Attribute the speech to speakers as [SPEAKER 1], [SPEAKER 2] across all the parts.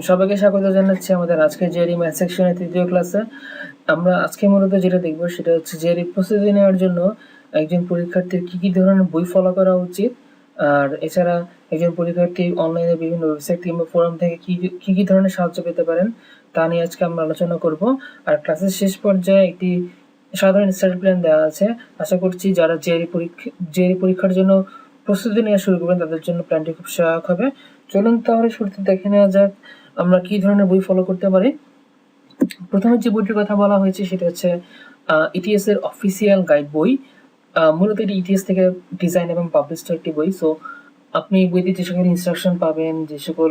[SPEAKER 1] সবাইকে স্বাগত জানাচ্ছি আমাদের আজকে জেরি ম্যাথ সেকশনের তৃতীয় ক্লাসে। আমরা আজকে মূলত যেটা দেখব সেটা হচ্ছে জেরি প্রস্তুতি নেওয়ার জন্য একজন পরীক্ষার্থীর কি কি ধরনের বই ফলো করা উচিত, আর এছাড়া একজন পরীক্ষার্থী অনলাইনে বিভিন্ন ওয়েবসাইট কিংবা ফোরাম থেকে কি কি ধরনের সাহায্য পেতে পারেন তা নিয়ে আজকে আমরা আলোচনা করব। আর ক্লাসের শেষ পর্যায়ে একটি সাধারণ স্টাডি প্ল্যান দেওয়া আছে। আশা করছি যারা জেরি পরীক্ষার জন্য প্রস্তুতি নেওয়া শুরু করবেন তাদের জন্য প্ল্যানটি খুব সহায়ক হবে। চলুন তাহলে শুরুতে দেখে নেওয়া যাক আমরা কি ধরনের বই ফলো করতে পারি। প্রথমে যে বইটির কথা বলা হয়েছে সেটা হচ্ছে ইটিএস এর অফিসিয়াল গাইড বই। মূলত এটি ইটিএস থেকে ডিজাইন এবং পাবলিশড একটি বই। সো আপনি বইতে যে সকল ইনস্ট্রাকশন পাবেন, যে সকল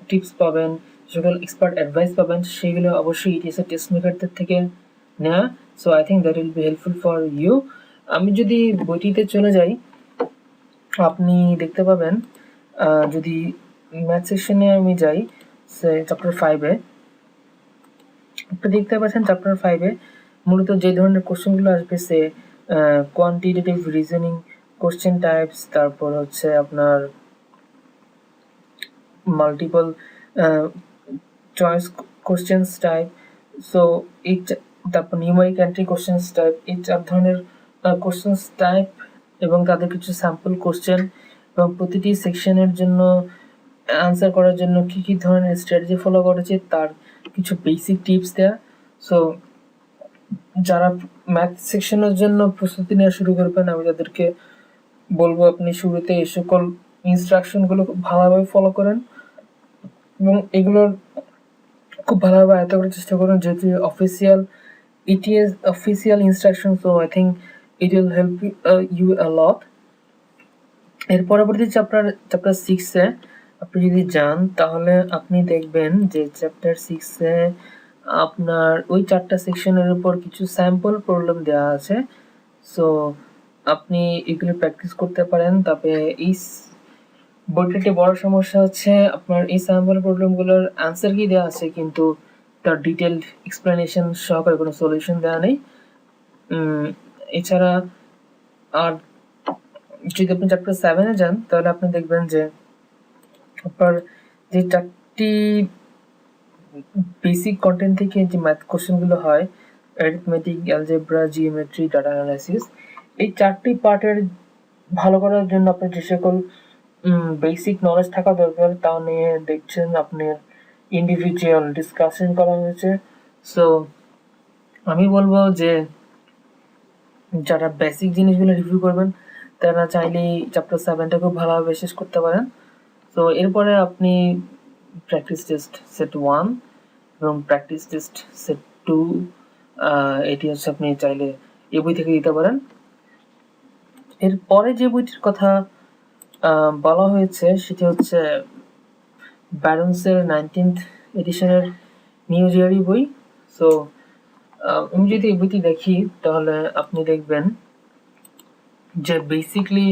[SPEAKER 1] টিপস পাবেন, যে সকল এক্সপার্ট অ্যাডভাইস পাবেন, সেগুলো অবশ্যই ইটিএস এর টেস্ট মেকারদের থেকে নেওয়া। So I think that will be helpful for you. আমি যদি বইটিতে চলে যাই, আপনি দেখতে পাবেন যদি ম্যাথ সেকশনে আমি যাই চ্যাপ্টার 5-এ, আপনি দেখতে পাচ্ছেন চ্যাপ্টার 5-এ মূলত যে ধরনের কোশ্চেনগুলো আসবে সে কোয়ান্টিটেটিভ রিজনিং কোশ্চেন টাইপস, তারপর হচ্ছে আপনার multiple choice questions type, so এই তারপর নিউমেরিক এন্ট্রি কোশ্চেন্স টাইপ, এই 4 ধরনের কোশ্চেন্স টাইপ এবং তাদের কিছু স্যাম্পল কোশ্চেন এবং প্রতিটি সেকশনের জন্য আনসার করার জন্য কি কি ধরনের স্ট্র্যাটেজি ফলো করেছে তার কিছু বেসিক টিপস দেয়া। সো যারা ম্যাথ সেকশনের জন্য প্রস্তুতি নেওয়া শুরু করবেন আমি তাদেরকে বলবো আপনি শুরুতে এই সকল ইনস্ট্রাকশনগুলো খুব ভালোভাবে ফলো করেন এবং এগুলোর খুব ভালোভাবে আয়ত্ত করার চেষ্টা করুন, যেহেতু official instruction. So I think it will help you a lot. এর পরবর্তী চ্যাপ্টার 6-এ আপনি যদি যান তাহলে আপনি দেখবেন যে চ্যাপ্টার 6-এ আপনার ওই 4টা সেকশনের উপর কিছু স্যাম্পল প্রবলেম দেওয়া আছে। সো আপনি এগুলো প্র্যাকটিস করতে পারেন। তবে এই বইটার একটি বড় সমস্যা হচ্ছে আপনার এই স্যাম্পল প্রবলেমগুলোর অ্যান্সার কি দেওয়া আছে কিন্তু তার ডিটেলড এক্সপ্লেনেশন সহকারে কোনো সলিউশন দেওয়া নেই। এছাড়া আর যদি আপনি চ্যাপ্টার 7-এ যান তাহলে আপনি দেখবেন যে আপনার যে 4টি বেসিক কন্টেন্ট থেকে যে ম্যাথ কোশ্চেনগুলো হয়, arithmetic, algebra, geometry, data analysis, এই 4টি পার্টের ভালো করার জন্য আপনার যে সকল বেসিক নলেজ থাকা দরকার তা নিয়ে দেখছেন আপনার ইন্ডিভিজুয়াল ডিসকাশন করা হয়েছে। সো আমি বলবো যে যারা বেসিক জিনিসগুলো রিভিউ করবেন তারা চাইলেই চ্যাপ্টার 7টা খুব ভালোভাবে শেষ করতে পারেন। তো এরপরে আপনি প্র্যাকটিস টেস্ট সেট 1 এবং প্র্যাকটিস টেস্ট সেট 2 এটি হচ্ছে আপনি চাইলে এই বই থেকে দিতে পারেন। এরপরে যে বইটির কথা বলা হয়েছে সেটি হচ্ছে ব্যারন্সের 19th এডিশনের নিউ জিআরই বই। সো আমি যদি এই বইটি দেখি তাহলে আপনি দেখবেন যে বেসিকলি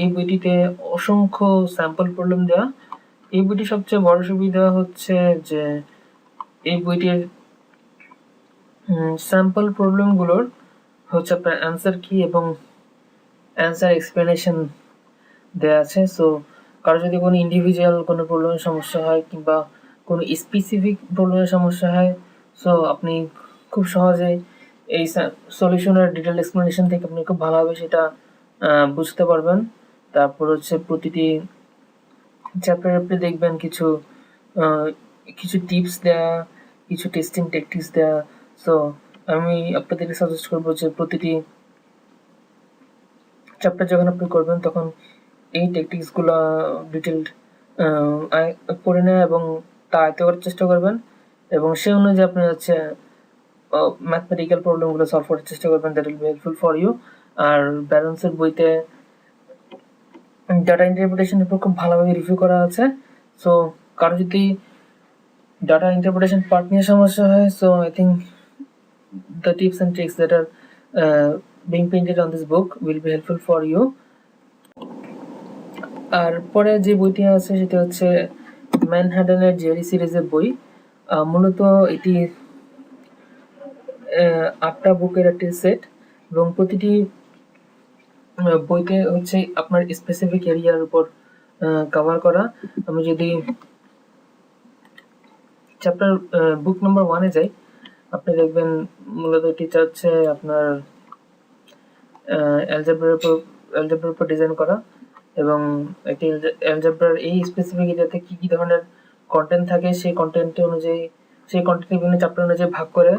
[SPEAKER 1] এই বইটিতে অসংখ্য স্যাম্পল প্রবলেম দেওয়া। এই বইটির সবচেয়ে বড় সুবিধা হচ্ছে যে এই বইটির স্যাম্পল প্রবলেমগুলোর হচ্ছে আপনার অ্যান্সার কি এবং অ্যান্সার এক্সপ্লেনেশন দেওয়া আছে। সো কারো যদি কোনো ইন্ডিভিজুয়াল কোনো প্রবলেমের সমস্যা হয় কিংবা কোনো স্পেসিফিক প্রবলেমের সমস্যা হয়, সো আপনি খুব সহজে এই সলিউশনের ডিটেল এক্সপ্লেনেশন থেকে আপনি খুব ভালোভাবে সেটা বুঝতে পারবেন। তারপর হচ্ছে প্রতিটি চ্যাপ্টারে আপনি দেখবেন কিছু টিপস দেওয়া, কিছু টেস্টিং টেকটিক্স দেওয়া। সো আমি আপনাদেরকে সাজেস্ট করবো যে প্রতিটি চ্যাপ্টার যখন আপনি করবেন তখন এই টেকটিক্সগুলো ডিটেলড পড়ে নেওয়া এবং তা আয়ত্ত করার চেষ্টা করবেন এবং সেই অনুযায়ী আপনি হচ্ছে ম্যাথমেটিক্যাল প্রবলেমগুলো সলভ করার চেষ্টা করবেন। That will be helpful for you. আর ব্যালেন্সের বইতে ডাটা ইন্টারপ্রিটেশনের উপর খুব ভালোভাবে রিভিউ করা আছে। সো কারো যদি ডাটা ইন্টারপ্রিটেশন পার্ট নিয়ে সমস্যা হয়, so I think the tips and tricks that are being painted on this book will be helpful for you. আর পরে যে বইটি আছে সেটা হচ্ছে ম্যানহাটনের জেরি সিরিজের বই। মূলত এটি 8টা বুকের একটি সেট এবং প্রতিটি বইতে হচ্ছে আপনার স্পেসিফিক এরিয়ার উপর কভার করা। আমি যদি চ্যাপ্টার বুক নাম্বার 1-এ যাই, আপনি দেখবেন মূলত এটি হচ্ছে আপনার অ্যালজেব্রার উপর ডিজাইন করা, এবং একটি অ্যালজেব্রার এই স্পেসিফিক এরিয়াতে কি কি ধরনের কন্টেন্ট থাকে সেই কন্টেন্ট অনুযায়ী, সেই কন্টেন্ট বিভিন্ন চ্যাপ্টার অনুযায়ী ভাগ করে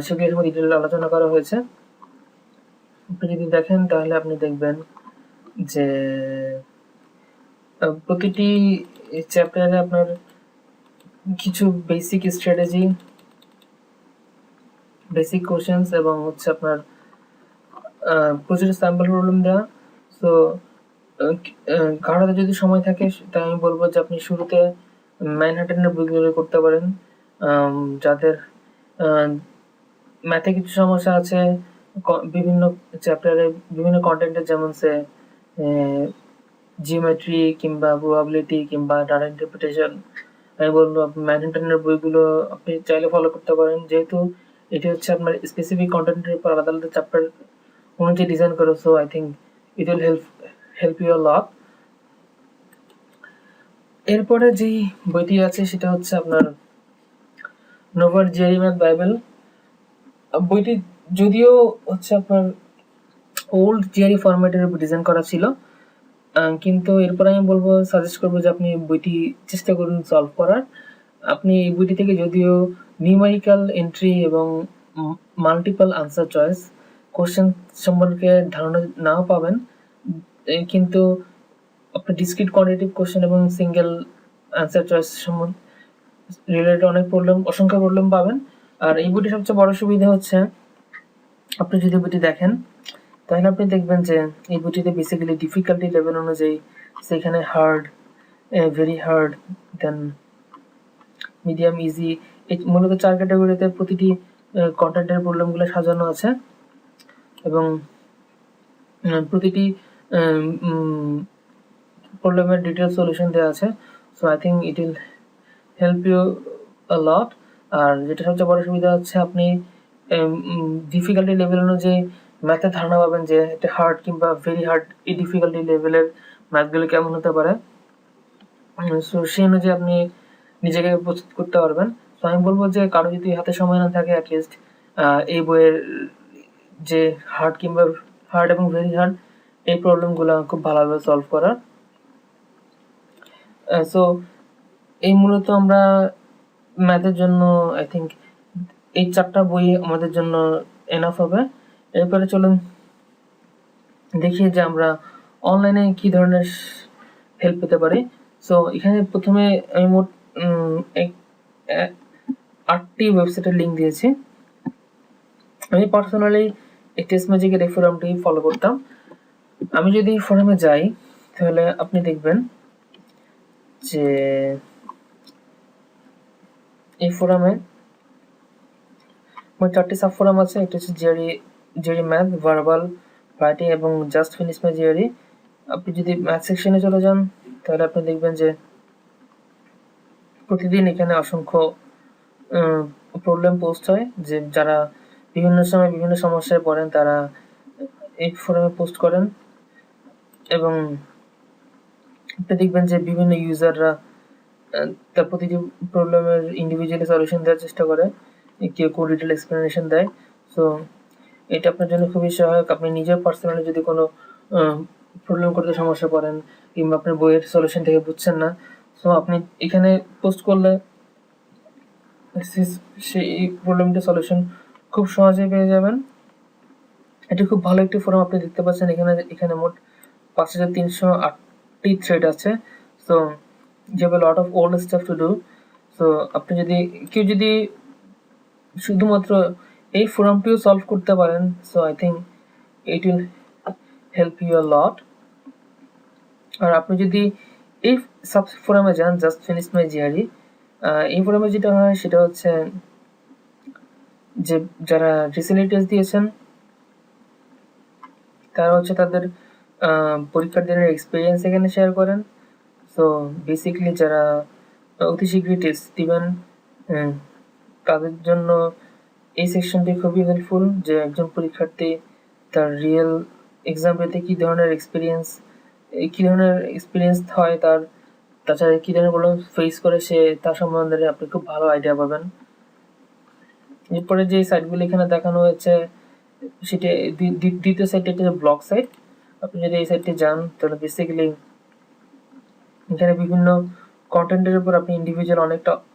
[SPEAKER 1] সেগুলির মধ্যে ডিটেইল আলোচনা করা হয়েছে। আপনি যদি দেখেন তাহলে আপনি দেখবেন যে প্রতিটি চ্যাপ্টারে আপনার কিছু বেসিক স্ট্র্যাটেজি, বেসিক কোশ্চেন্স এবং হচ্ছে আপনার প্রচুর স্যাম্পল প্রবলেম দেওয়া। সো কারোর হাতে যদি সময় থাকে তাই আমি বলবো যে আপনি শুরুতে ম্যানহাটনের বইগুলো করতে পারেন। যাদের ম্যাথে কিছু সমস্যা আছে বিভিন্ন চ্যাপ্টারে বিভিন্ন কন্টেন্টের, যেমন সে জিওমেট্রি কিংবা প্রবাবিলিটি কিংবা ডাটা ইন্টারপ্রিটেশন, আমি বলবো ম্যানহাটনের বইগুলো আপনি চাইলে ফলো করতে পারেন, যেহেতু এটি হচ্ছে আপনার স্পেসিফিক কন্টেন্টের উপর আলাদা আলাদা চ্যাপ্টার অনুযায়ী ডিজাইন করো। So I think it will help you a lot. এরপরে যেই বইটি আছে সেটা হচ্ছে আপনার নোভার জিআরই ম্যাথ বাইবেল। বইটি যদিও হচ্ছে আপনার ওল্ড জিআরই ফরম্যাটের উপর ডিজাইন করা ছিল, কিন্তু এরপর আমি বলবো, সাজেস্ট করবো যে আপনি বইটি চেষ্টা করুন সলভ করার। আপনি এই বইটি থেকে যদিও নিউমেরিক্যাল এন্ট্রি এবং মাল্টিপল আনসার চয়েস কোশ্চেন সম্পর্কে ধারণা নাও পাবেন, কিন্তু আপনি ডিসক্রিট কোয়ান্টিটেটিভ কোশ্চেন এবং সিঙ্গেল আনসার চয়েস সম্বন্ধে রিলেটেড অসংখ্য প্রবলেম পাবেন। আর এই বইটির সবচেয়ে বড় সুবিধা হচ্ছে, আপনি যদি বইটি দেখেন তাহলে আপনি দেখবেন যে এই বইটিতে বেসিক্যালি ডিফিকাল্টি লেভেল অনুযায়ী সেখানে হার্ড, ভেরি হার্ড, দেন মিডিয়াম, ইজি, এই মূলত 4 ক্যাটাগরিতে প্রতিটি কন্টেন্টের প্রবলেমগুলো সাজানো আছে, এবং প্রতিটি প্রবলেমের ডিটেল সলিউশন দেওয়া আছে। So I think it will help you a lot. আর যেটা সবচেয়ে বড় সুবিধা হচ্ছে, আপনি ডিফিকাল্টি লেভেল অনুযায়ী ম্যাথের ধারণা পাবেন যে এটা হার্ড কিংবা ভেরি হার্ড, এই ডিফিকাল্টি লেভেলের ম্যাথগুলো কেমন হতে পারে। সো সেই অনুযায়ী আপনি নিজেকে প্রস্তুত করতে পারবেন। তো আমি বলবো যে কারো যদি হাতে সময় না থাকে, অ্যাটলিস্ট এই বইয়ের যে হার্ড এবং ভেরি হার্ড এই প্রবলেমগুলো খুব ভালোভাবে সলভ করার। সো এই মূলত আমরা ম্যাথের জন্য আই থিঙ্ক এই 4টা বই আমাদের জন্য এনাফ হবে। এরপরে চলুন দেখি যে আমরা অনলাইনে কি ধরনের হেল্প পেতে পারি। সো এখানে প্রথমে আমি মোট 8টি ওয়েবসাইটের লিঙ্ক দিয়েছি। আমি পার্সোনালি এই টেস্ট ম্যাজিকের এই ফোরামটি ফলো করতাম। আমি যদি ফোরামে যাই তাহলে আপনি দেখবেন যে এই ফোরামে মোট 4টি সাব ফোরাম আছে। একটা হচ্ছে জিআরই ম্যাথ, ভার্বাল, রাইটিং এবং জাস্ট ফিনিশ মাই জিআরই। আপনি যদি ম্যাথ সেকশনে চলে যান তাহলে আপনি দেখবেন যে প্রতিদিন এখানে অসংখ্য প্রবলেম পোস্ট হয়, যে যারা বিভিন্ন সময় বিভিন্ন সমস্যায় পড়েন তারা এই ফোরামে পোস্ট করেন, এবং আপনি দেখবেন যে বিভিন্ন ইউজাররা তার প্রতিটি প্রবলেমের ইন্ডিভিজুয়ালি সলিউশন দেওয়ার চেষ্টা করে, কেউ ডিটেল এক্সপ্লেনেশন দেয়। সো এটা আপনার জন্য খুবই সহায়ক। আপনি নিজেও পার্সোনালি যদি কোনো প্রবলেম করতে সমস্যা পড়েন কিংবা আপনার বইয়ের সলিউশন থেকে বুঝছেন না, সো আপনি এখানে পোস্ট করলে সেই প্রবলেমটা সলিউশন খুব সহজেই পেয়ে যাবেন। এটি খুব ভালো একটি ফোরাম। আপনি দেখতে পাচ্ছেন এখানে মোট 5308টি থ্রেড আছে। So you have a lot of old stuff to do. So আপনি কেউ যদি শুধুমাত্র এই ফোরামটিও সলভ করতে পারেন, so I think it will help you a lot. আর আপনি যদি এই সাব ফোরামে যান, জাস্ট ফিনিশ মাই জিআরই, এই ফোরামে যেটা হয় সেটা হচ্ছে যে যারা রিসেন্টলি টেস্ট দিয়েছেন তারা হচ্ছে তাদের পরীক্ষার দিনের এক্সপিরিয়েন্স এখানে শেয়ার করেন। সো বেসিক্যালি যারা অতি শীঘ্রই টেস্ট দিবেন তাদের জন্য এই সেকশনটি খুবই হেল্পফুল, যে একজন পরীক্ষার্থী তার রিয়েল এক্সাম পেতে কী ধরনের এক্সপিরিয়েন্স কি ধরনের এক্সপিরিয়েন্স হয় তার, তাছাড়া কি ধরনের প্রবলেম ফেস করে সে, তার সম্বন্ধে আপনি খুব ভালো আইডিয়া পাবেন। এরপরে যে সাইটগুলো এখানে দেখানো হয়েছে সেটা দ্বিতীয় সাইট, এটা ব্লগ সাইট। আপনি যদি এই সাইটে যান তাহলে বেসিক্যালি এখানে বিভিন্ন কন্টেন্টের উপর আপনি ইন্ডিভিজুয়াল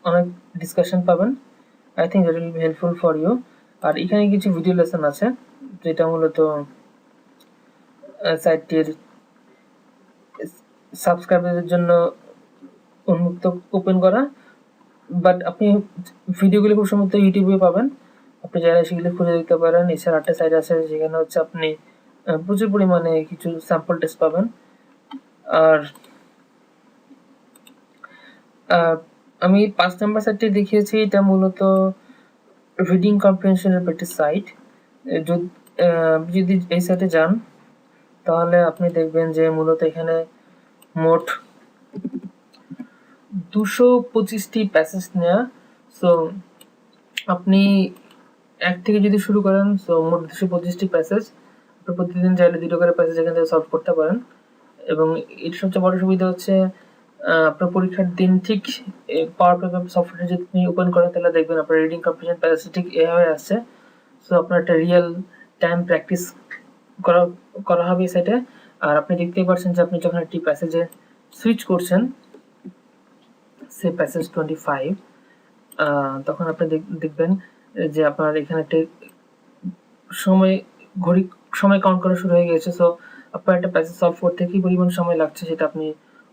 [SPEAKER 1] অনেক ডিসকাশন পাবেন। I think that will be helpful for you. আর এখানে কিছু ভিডিও লেসন আছে যেটা মূলত সাইটটির সাবস্ক্রাইবারদের জন্য উন্মুক্ত ওপেন করা, বাট আপনি ভিডিওগুলো খুব সম্ভবত ইউটিউবে পাবেন, আপনি যারা সেগুলো খুঁজে দেখতে পারেন। এছাড়া একটা সাইট আছে যেখানে হচ্ছে আপনি প্রচুর পরিমাণে কিছু স্যাম্পল টেস্ট পাবেন। আর আমি 5 নাম্বার সাইটটি দেখিয়েছি, এটা মূলত রিডিং কম্প্রিহেনশনের একটি সাইট। যদি এই সাইটে যান তাহলে আপনি দেখবেন যে মূলত এখানে মোট 225টি প্যাসেজ নেওয়া। সো আপনি এক থেকে যদি শুরু করেন, সো মোট 225টি প্যাসেজ, আপনি প্রতিদিন চাইলে 2টো করে প্যাসেজ এখান থেকে সলভ করতে পারেন। এবং এর সবচেয়ে বড় সুবিধা হচ্ছে আপনার পরীক্ষার দিন ঠিক পাওয়ার পেপার সফটওয়্যার যদি আপনি ওপেন করেন তাহলে দেখবেন আপনার রিডিং কম্প্রিহেনশন প্যাসেজ ঠিক এভাবে আসছে। সো আপনার একটা রিয়েল টাইম প্র্যাকটিস করা হবে এই সাইটে। আর আপনি দেখতেই পাচ্ছেন যে আপনি যখন একটি প্যাসেজে সুইচ করছেন, সে প্যাসেজ 25, তখন আপনি দেখবেন যে আপনার এখানে একটা সময় কাউন্ট করা শুরু হয়ে গেছে। সো আপনার একটা প্যাসেজ সলভ করতে কি পরিমাণ সময় লাগছে সেটা আপনি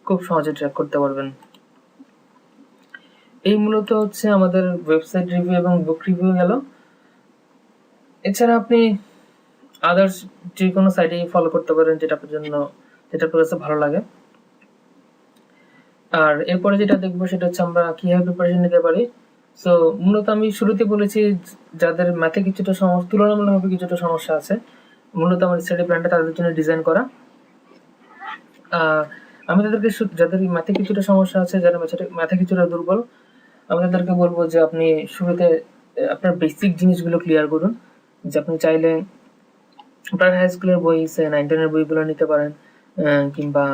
[SPEAKER 1] খুব সহজে ট্র্যাক করতে পারবেন। এই মূলত হচ্ছে আমাদের ওয়েবসাইট রিভিউ এবং বুক রিভিউ গেল। এছাড়া আপনি আদার্স যে কোনো সাইটে ফলো করতে পারেন যেটা আপনার কাছে ভালো লাগে। আর এরপরে যেটা দেখবো সেটা হচ্ছে আমরা কিভাবে প্রিপারেশন নিতে পারি। সো মূলত আমি শুরুতে বলেছি যাদের ম্যাথে তুলনামূলকভাবে কিছুটা সমস্যা আছে, মূলত আমার স্টাডি প্ল্যানটা তাদের জন্য ডিজাইন করা। আমি তাদেরকে যাদের ম্যাথে কিছুটা সমস্যা আছে, যারা ম্যাথে কিছুটা দুর্বল, আমি তাদেরকে বলবো যে আপনি শুরুতে আপনার বেসিক জিনিসগুলো ক্লিয়ার করুন। যে আপনি চাইলে আপনার হাই স্কুলের বই, 9-10-এর বইগুলো নিতে পারেন, কিংবা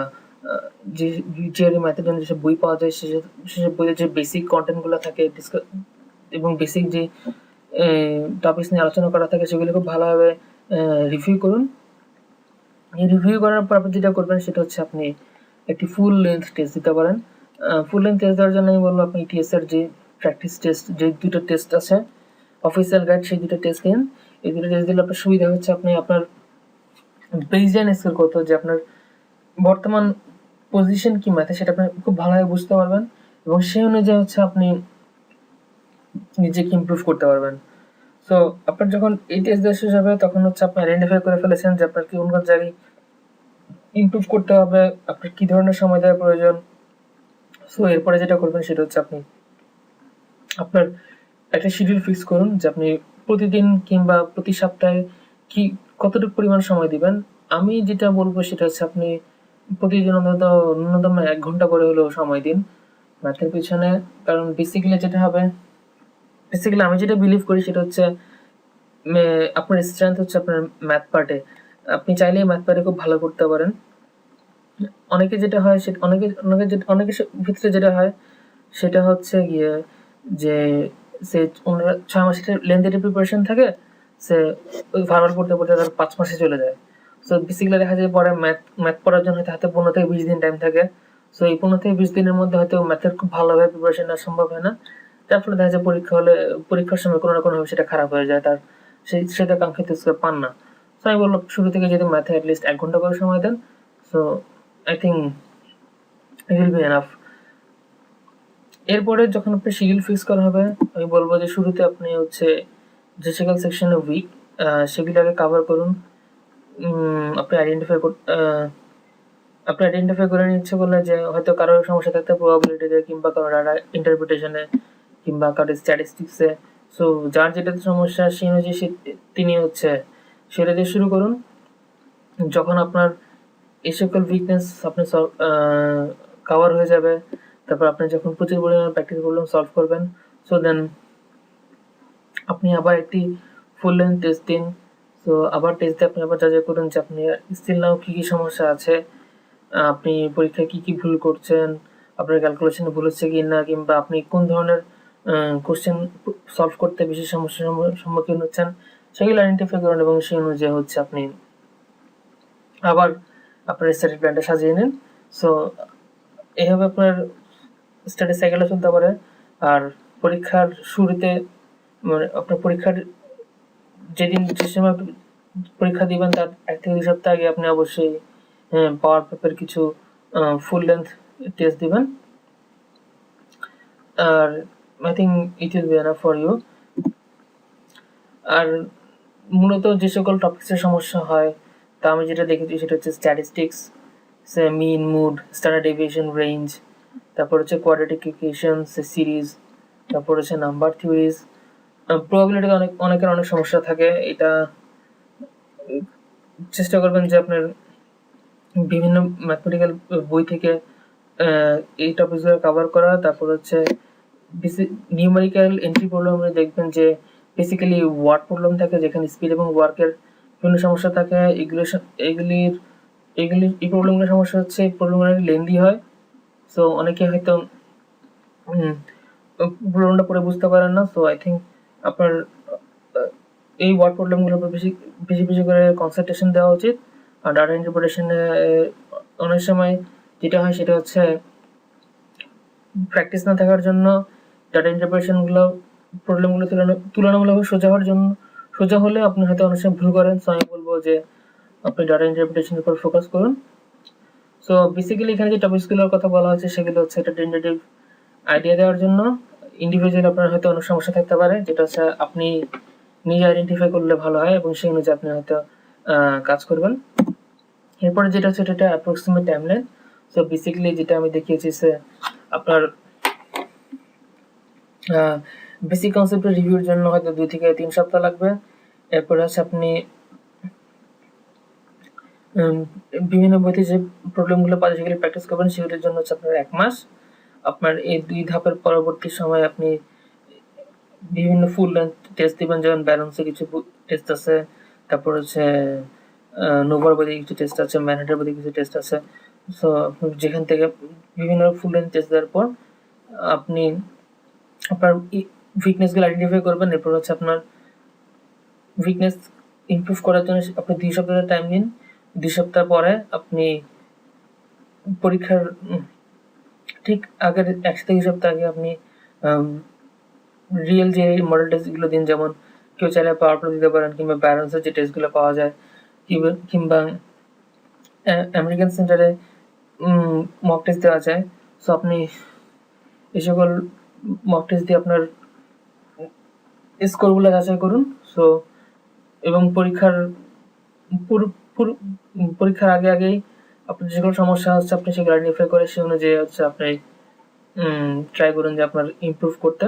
[SPEAKER 1] যে জিআরই ম্যাথের জন্য যেসব বই পাওয়া যায় সেসব বইয়ের যে বেসিক কন্টেন্টগুলো থাকে এবং বেসিক যে টপিকস নিয়ে আলোচনা করা থাকে সেগুলো খুব ভালোভাবে রিভিউ করুন। এই রিভিউ করার পর আপনি যেটা করবেন সেটা হচ্ছে আপনি একটি ফুল লেন্থ টেস্ট দিতে পারেন। ফুল লেন্থ টেস্ট দেওয়ার জন্য আমি বলবো আপনি ইটিএস এর যে প্র্যাকটিস টেস্ট, যে দুটো টেস্ট আছে অফিসিয়াল গাইড, সেই দুটো টেস্ট দিন। এই দুটো টেস্ট দিলে আপনার সুবিধা হচ্ছে আপনি আপনার বেসলাইন স্কোর কত, যে আপনার বর্তমান পজিশন কি ম্যাথে সেটা আপনি খুব ভালোভাবে বুঝতে পারবেন এবং সেই অনুযায়ী হচ্ছে আপনি নিজেকে ইমপ্রুভ করতে পারবেন। সো আপনার যখন এই টেস্ট দেওয়া শেষ হবে তখন হচ্ছে আপনি আইডেন্টিফাই করে ফেলেছেন যে আপনার কি কোন জায়গায় ইমপ্রুভ করতে হবে, আপনার কি ধরনের সময় দেওয়ার প্রয়োজন। সো এরপরে যেটা করবেন সেটা হচ্ছে আপনি আপনার একটা শিডিউল ফিক্স করুন যে আপনি প্রতিদিন কিংবা প্রতি সপ্তাহে কতটুকু পরিমাণ সময় দিবেন। আমি যেটা বলবো সেটা হচ্ছে আপনি প্রতিদিন অন্তত ন্যূনতম 1 ঘন্টা করে হলেও সময় দিন ম্যাথের পিছনে। কারণ বেসিক্যালি আমি যেটা বিলিভ করি সেটা হচ্ছে আপনার স্ট্রেংথ হচ্ছে আপনার ম্যাথ পার্টে। আপনি চাইলেই ম্যাথ পার্টে খুব ভালো করতে পারেন। অনেকের ভিতরে যেটা হয় সেটা হচ্ছে গিয়ে যে সে 6 মাসের লেন্থের প্রিপারেশন থাকে, সে ওই ভার্বাল পড়তে পড়তে তার 5 মাসে চলে যায়। সো বেসিক্যালি দেখা যায় পরে ম্যাথ পড়ার জন্য হাতে 15 থেকে 20 দিন টাইম থাকে। সো এই 15 থেকে 20 দিনের মধ্যে হয়তো ম্যাথের খুব ভালোভাবে প্রিপারেশন নেওয়া সম্ভব হয় না। যার ফলে দেখা যায় পরীক্ষার সময় কোনো না কোনোভাবে সেটা খারাপ হয়ে যায়, সেটা কাঙ্ক্ষিত স্কোর পান না। সো আমি বললাম শুরু থেকে যদি ম্যাথে অ্যাটলিস্ট 1 ঘন্টা করে সময় দেন, so I think it will be enough. এরপরে যখন আপনি শিডিউল ফিক্স করা হবে, আমি বলবো যে শুরুতে আপনি হচ্ছে যে সকল সেকশনে উইক সেগুলোকে কাভার করুন। আপনি আইডেন্টিফাই করে নিচ্ছে বলে যে হয়তো কারোর সমস্যা থাকতে প্রবাবিলিটিতে, কিংবা কারো ডাটা ইন্টারপ্রিটেশনে, কিংবা কারো স্ট্যাটিস্টিক্সে। সো যার যেটাতে সমস্যা সেই অনুযায়ী তিনি হচ্ছে সেটা দিয়ে শুরু করুন। যখন আপনার এই সকল উইকনেস আপনি কভার হয়ে যাবে, তারপর আপনি যখন প্রচুর পরিমাণে প্র্যাকটিস প্রবলেম সলভ করবেন, সো দেন আপনি আবার একটি ফুল লেন্থ টেস্ট দিন। সো আবার টেস্ট দিয়ে আপনি আবার যাচাই করুন যে আপনি স্টিল নাও কী কী সমস্যা আছে। আপনি পরীক্ষায় কি কি ভুল করছেন, আপনার ক্যালকুলেশনে ভুল হচ্ছে কি না, কিংবা আপনি কোন ধরনের কোশ্চেন সলভ করতে বেশি সমস্যার সম্মুখীন হচ্ছেন, সেগুলো আইডেন্টিফাই করুন এবং সেই অনুযায়ী হচ্ছে আপনি আবার আপনার স্টাডি প্ল্যানটা সাজিয়ে নিন। সো এইভাবে আপনার স্টাডি সাইকেলটা চলতে পারে। আর পরীক্ষার শুরুতে মানে আপনার পরীক্ষার যে সময় পরীক্ষা দিবেন তার 1 থেকে 2 সপ্তাহ আগে আপনি অবশ্যই পাওয়ার পেপার কিছু ফুল লেন্থ টেস্ট দিবেন। আর I think it will be enough for you. আর মূলত যে সকল টপিক্সের সমস্যা হয় তা আমি যেটা দেখেছি সেটা হচ্ছে স্ট্যাটিস্টিক্স, মিন, মুড, স্ট্যান্ডার্ড ডেভিয়েশন, রেঞ্জ, তারপর হচ্ছে কোয়াড্রেটিক ইকুয়েশনস, সিরিজ, তারপর হচ্ছে নাম্বার থিওরিজ। প্রবাবিলিটিতে অনেকের অনেক সমস্যা থাকে। এটা চেষ্টা করবেন যে আপনার বিভিন্ন ম্যাথমেটিক্যাল বই থেকে এই টপিকগুলো কভার করা। তারপর হচ্ছে নিউমেরিক্যাল এন্ট্রি প্রবলেমে দেখবেন যে বেসিক্যালি ওয়ার্ড প্রবলেম থাকে, যেখানে স্পিড এবং ওয়ার্কের বিভিন্ন সমস্যা থাকে। এই প্রবলেমগুলোর সমস্যা হচ্ছে এই প্রবলেমগুলো লেন্দি হয়। সো অনেকে হয়তো প্রবলেমটা পড়ে বুঝতে পারেন না। সো আই থিঙ্ক আপনার এই ওয়ার্ড প্রবলেমগুলোর উপর বেশি বেশি করে কনসেন্ট্রেশন দেওয়া উচিত। আর ডাটা ইন্টারপ্রিটেশনে অনেক সময় যেটা হয় সেটা হচ্ছে প্র্যাকটিস না থাকার জন্য ডাটা ইন্টারপ্রিটেশনগুলো প্রবলেমগুলো তুলনামূলকভাবে সোজা হলে আপনি হয়তো অনেক সময় ভুল করেন। সো আমি বলবো যে আপনি ডাটা ইন্টারপ্রিটেশনের উপর ফোকাস করুন। সো বেসিক্যালি এখানে যে টপিকসগুলোর কথা বলা হচ্ছে সেগুলো হচ্ছে একটা টেন্টেটিভ আইডিয়া দেওয়ার জন্য। ইন্ডিভিজুয়াল আপনার হয়তো অনেক সমস্যা থাকতে পারে, যেটা হচ্ছে আপনি নিজে আইডেন্টিফাই করলে ভালো হয় এবং সেই অনুযায়ী আপনি হয়তো কাজ করবেন। এরপরে যেটা হচ্ছে এটা অ্যাপ্রক্সিমেট টাইমলাইন। সো বেসিক্যালি যেটা আমি দেখিয়েছি আপনার বেসিক কনসেপ্টের রিভিউর জন্য হয়তো 2 থেকে 3 সপ্তাহ লাগবে। এরপরে হচ্ছে আপনি বিভিন্ন বইতে যে প্রবলেমগুলো পাওয়া যায় সেগুলো প্র্যাকটিস করবেন, সেগুলোর জন্য হচ্ছে আপনার 1 মাস। আপনার এই 2 ধাপের পরবর্তী সময় আপনি বিভিন্ন ফুল লেন্থ টেস্ট দিবেন, যেমন ব্যালেন্সে কিছু টেস্ট আছে, তারপর হচ্ছে নোভার বইতে কিছু টেস্ট আছে, ম্যানহাটের বইতে কিছু টেস্ট আছে। সো যেখান থেকে বিভিন্ন ফুল লেন্থ টেস্ট দেওয়ার পর আপনি আপনার উইকনেসগুলো আইডেন্টিফাই করবেন। এরপর হচ্ছে আপনার উইকনেস ইমপ্রুভ করার জন্য আপনি 2 সপ্তাহের টাইম নিন। 2 সপ্তাহ পরে আপনি পরীক্ষার ঠিক আগের 1 থেকে 2 সপ্তাহ আগে আপনি রিয়েল যে মডেল টেস্টগুলো দিন, যেমন কেউ চাইলে পাওয়ার প্লে দিতে পারেন, কিংবা ব্যালেন্সের যে টেস্টগুলো পাওয়া যায়, কিংবা আমেরিকান সেন্টারে মক টেস্ট দেওয়া যায়। সো আপনি এই সকল মক টেস্ট দিয়ে আপনার স্কোরগুলো যাচাই করুন। সো এবং পরীক্ষার আগেই আপনার যে সকল সমস্যা হচ্ছে আপনি সেগুলো আইডেন্টিফাই করে সেই অনুযায়ী হচ্ছে আপনি ট্রাই করুন যে আপনার ইমপ্রুভ করতে।